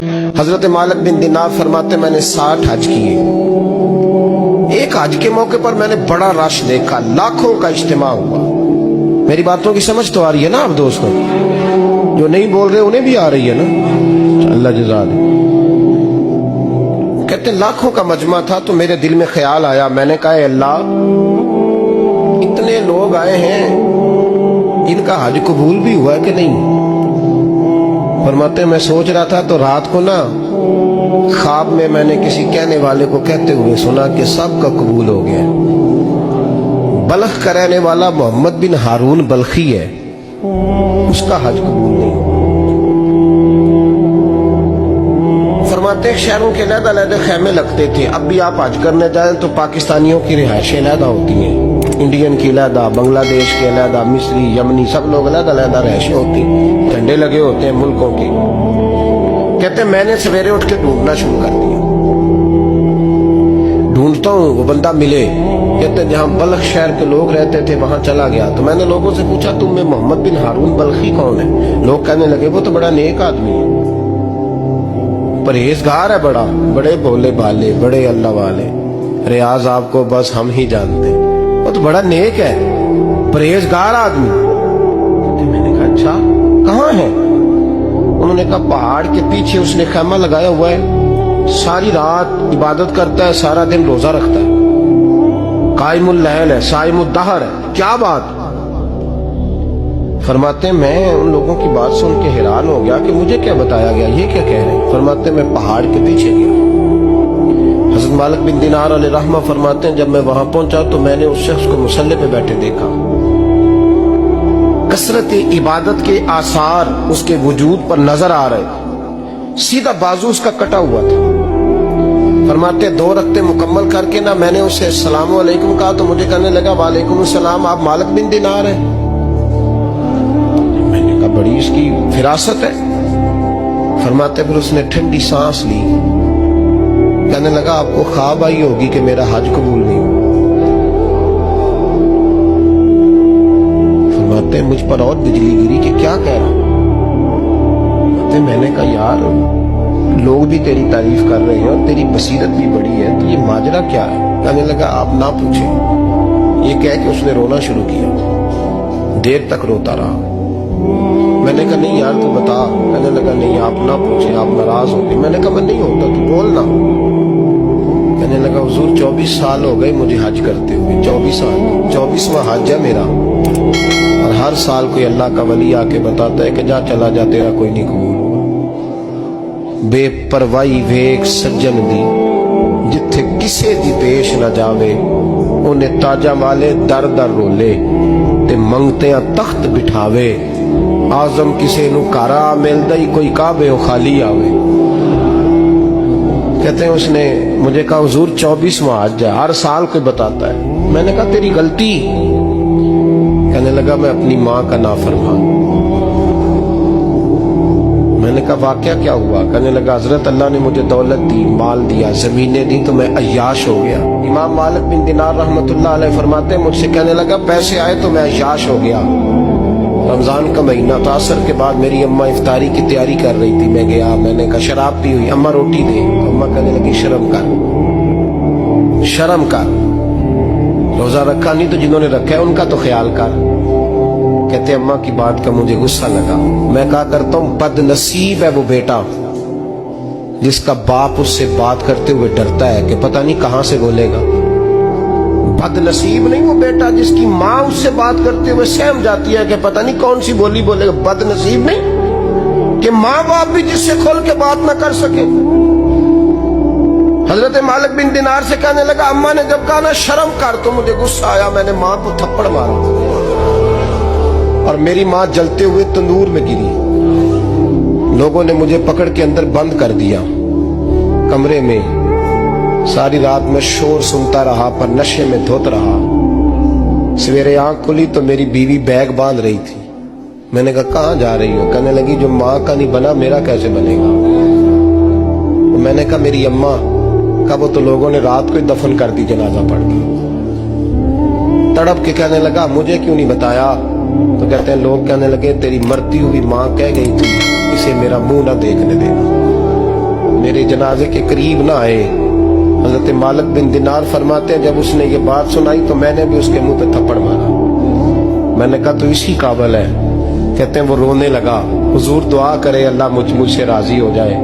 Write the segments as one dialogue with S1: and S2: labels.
S1: हजरत मालिक बिन दिनार फरमाते मैंने 60 हज किए। एक हज के मौके पर मैंने बड़ा रश देखा, लाखों का इज्तिमा हुआ। मेरी बातों की समझ तो आ रही है ना आप दोस्तों? जो नहीं बोल रहे उन्हें भी आ रही है ना? अल्लाह जज़ा दे। कहते लाखों का मजमा था तो मेरे दिल में ख्याल आया, मैंने कहा अल्लाह इतने लोग आए हैं, इनका हज कबूल भी हुआ कि नहीं? फरमाते मैं सोच रहा था तो रात को ना ख्वाब में मैंने किसी कहने वाले को कहते हुए सुना कि सब का कबूल हो गया। बल्ख का रहने वाला मोहम्मद बिन हारून बल्खी है, उसका हज कबूल नहीं। फरमाते शहरों के अलग-अलग खेमे लगते थे। अब भी आप हज करने जाएं तो पाकिस्तानियों की रिहायशें अलग होती हैं, इंडियन की अलग, बांग्लादेश के अलग, मिस्री, यमनी, सब लोग अलग-अलग रिहायशें होती, झंडे लगे होते हैं मुल्कों के। कहते मैंने सवेरे उठ के ढूंढना शुरू कर दिया, ढूंढता हूँ वो बंदा मिले। कहते जहाँ बल्ख शहर के लोग रहते थे वहां चला गया तो मैंने लोगों से पूछा तुम में मोहम्मद बिन हारून बल्खी कौन है? लोग कहने लगे वो तो बड़ा नेक आदमी है, परहेजगार है, बड़े भोले भाले, बड़े अल्लाह वाले, रियाज आपको बस हम ही जानते हैं, वो तो बड़ा नेक है, परहेजगार आदमी। मैंने कहा अच्छा कहाँ है? उन्होंने कहा पहाड़ के पीछे उसने खैमा लगाया हुआ है, सारी रात इबादत करता है, सारा दिन रोजा रखता है, कायमुल लैल है, साइमुद दहर है। क्या बात? फरमाते मैं उन लोगों की बात सुन के हैरान हो गया कि मुझे क्या बताया गया, ये क्या कह रहे हैं? फरमाते मैं पहाड़ के पीछे गया। हज़रत मालिक बिन दिनार अलैहि रहमा फरमाते हैं जब मैं वहां पहुंचा तो मैंने उस शख्स को मुसल्ले पे बैठे देखा। कसरत इबादत के आसार उसके वजूद पर नजर आ रहे, सीधा बाजू उसका कटा हुआ था। फरमाते 2 रक्ते मुकम्मल करके ना मैंने उसे अस्सलामु अलैकुम कहा तो मुझे कहने लगा वालेकुम अस्सलाम, आप मालिक बिन दिनार हैं? मैंने कहा बड़ी इसकी फिरासत है। फरमाते फिर उसने ठंडी सांस ली, कहने लगा आपको ख्वाब आई होगी कि मेरा हज कबूल नहीं हुआ। फरमाते मुझ पर और बिजली गिरी कि क्या कह रहा? मैंने कहा यार लोग भी तेरी तारीफ कर रहे हैं और तेरी बसीरत भी बड़ी है, तो ये माजरा क्या है? कहने लगा आप ना पूछें। ये कह के उसने रोना शुरू किया, देर तक रोता रहा। मैंने कहा नहीं यार तू बता। कहने लगा नहीं आप ना पूछें, आप नाराज हो गए। मैंने कहा मैं नहीं होता, तू बोलना। कहने लगा हुजूर 24 साल हो गए मुझे हज करते हुए, 24 साल, 24वां हज है मेरा, और हर साल कोई अल्लाह का वली आके बताता है कि जा चला जा तेरा कोई नहीं कबूल हुआ। बेपरवाही वेख सज्जन दी जिथे किसे दी पेश न जावे, उन्हें ताजा वाले दर दर रोले ते मंगते तख्त बिठावे। आजम किसे नु कारा मिलदा ही कोई काबे खाली आवे। कहते हैं उसने मुझे कहा हुजूर 24वां हज है, हर साल कोई बताता है। मैंने कहा तेरी गलती। कहने लगा मैं अपनी माँ का नाफरमान। मैंने कहा वाकया क्या हुआ? कहने लगा हजरत अल्लाह ने मुझे दौलत दी, माल दिया, जमीनें दी तो मैं अय्याश हो गया। इमाम मालिक बिन दिनार रहमतुल्लाह अलैह फरमाते हैं मुझसे कहने लगा पैसे आए तो मैं अय्याश हो गया। रमजान का महीना था, असर के बाद मेरी अम्मा इफ्तारी की तैयारी कर रही थी, मैं गया, मैंने कहा शराब पी हुई, अम्मा रोटी दे। अम्मा कहने लगी शर्म कर, शर्म कर, रोजा रखा नहीं तो जिन्होंने रखा है उनका तो ख्याल कर। कहते अम्मा की बात का मुझे गुस्सा लगा। मैं कहा करता हूं बदनसीब है वो बेटा जिसका बाप उससे बात करते हुए डरता है कि पता नहीं कहां से बोलेगा। बदनसीब नहीं वो बेटा जिसकी माँ उससे बात करते हुए सहम जाती है कि पता नहीं कौन सी बोली बोलेगा। बदनसीब नहीं कि माँ बाप भी जिससे खोल के बात ना कर सके। हजरत मालिक बिन दिनार से कहने लगा अम्मा ने जब कहा ना शर्म कर तो मुझे गुस्सा आया, मैंने माँ को थप्पड़ मारा और मेरी माँ जलते हुए तंदूर में गिरी। लोगों ने मुझे पकड़ के अंदर बंद कर दिया कमरे में। सारी रात में शोर सुनता रहा पर नशे में धोत रहा। सवेरे आंख खुली तो मेरी बीवी बैग बांध रही थी। मैंने कहा कहाँ जा रही हो? कहने लगी जो माँ का नहीं बना मेरा कैसे बनेगा? तो मैंने कहा मेरी अम्मा का वो तो लोगों ने रात को ही दफन कर दी जनाजा पढ़ के। तड़प के कहने लगा मुझे क्यों नहीं बताया? तो कहते हैं लोग कहने लगे तेरी मरती हुई माँ कह गई थी इसे मेरा मुंह ना देखने देना। जनाजे के करीब ना आए। हजरत मालिक बिन दिनार फरमाते हैं, जब उसने ये बात सुनाई तो मैंने भी उसके मुंह पे थप्पड़ मारा। मैंने कहा तो इसी काबिल है। कहते हैं वो रोने लगा, हुजूर दुआ करे अल्लाह मुझसे राजी हो जाए।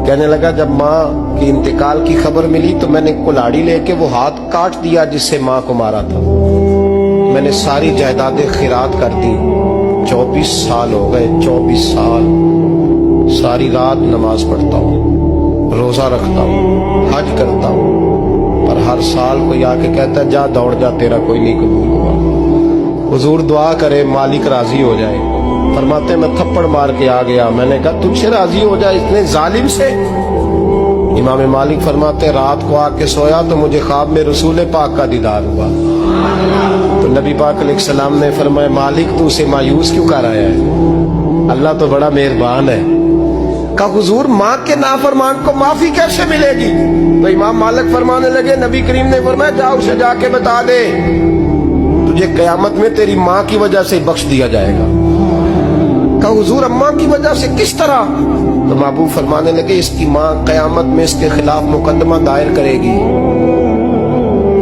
S1: कहने लगा जब माँ की इंतकाल की खबर मिली तो मैंने कुल्हाड़ी लेके वो हाथ काट दिया जिससे माँ को मारा था। मैंने सारी जायदादें खिरात कर दी। 24 साल हो गए, 24 साल सारी रात नमाज पढ़ता हूँ, रोजा रखता हूँ, हज करता हूँ, पर हर साल कोई आके कहता है जा दौड़ जा, तेरा कोई नहीं कबूल हुआ। हुजूर दुआ करे मालिक राजी हो जाए। फरमाते मैं थप्पड़ मार के आ गया। मैंने कहा तुझसे राजी हो जाए इतने जालिम से? इमाम मालिक फरमाते रात को आके सोया तो मुझे ख्वाब में रसूल पाक का दीदार हुआ। तो नबी पाक अलैहिस्सलाम ने फरमाया मालिक तू उसे मायूस क्यों कर आया है? अल्लाह तो बड़ा मेहरबान है। कहा हुजूर माँ के नाफरमान को माफी कैसे मिलेगी? तो इमाम मालिक फरमाने लगे नबी करीम ने फरमाया जा उसे जाके बता दे तुझे कयामत में तेरी माँ की वजह से बख्श दिया जाएगा। कहा हुजूर अम्मा की वजह से किस तरह? तो महबूब फरमाने लगे इसकी माँ कयामत में इसके खिलाफ मुकदमा दायर करेगी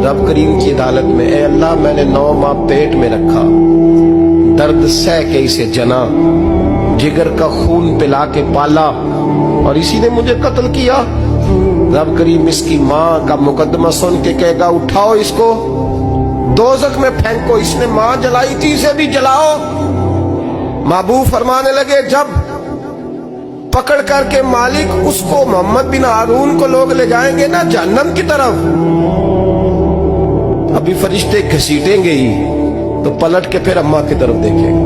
S1: रब करीम की अदालत में। ए अल्लाह मैंने 9 माह पेट में रखा, दर्द सह के इसे जना, जिगर का खून पिला के पाला और इसी ने मुझे कत्ल किया। रब करीम इसकी माँ का मुकदमा सुन के कहेगा उठाओ इसको दोज़ख में फेंको, इसने माँ जलाई थी इसे भी जलाओ। महबूब फरमाने लगे जब पकड़ करके मालिक उसको मोहम्मद बिन हारून को लोग ले जाएंगे ना जहन्नम की तरफ, अभी फरिश्ते घसीटेंगे ही तो पलट के फिर अम्मा की तरफ देखेगा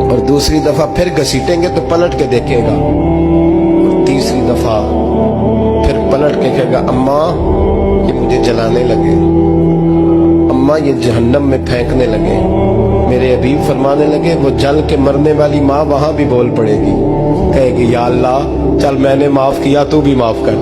S1: और दूसरी दफा फिर घसीटेंगे तो पलट के देखेगा और तीसरी दफा फिर पलट के कहेगा अम्मा ये मुझे जलाने लगे, अम्मा ये जहन्नम में फेंकने लगे। मेरे हबीब फरमाने लगे वो जल के मरने वाली माँ वहां भी बोल पड़ेगी, कहेगी या अल्लाह चल मैंने माफ किया तू भी माफ कर।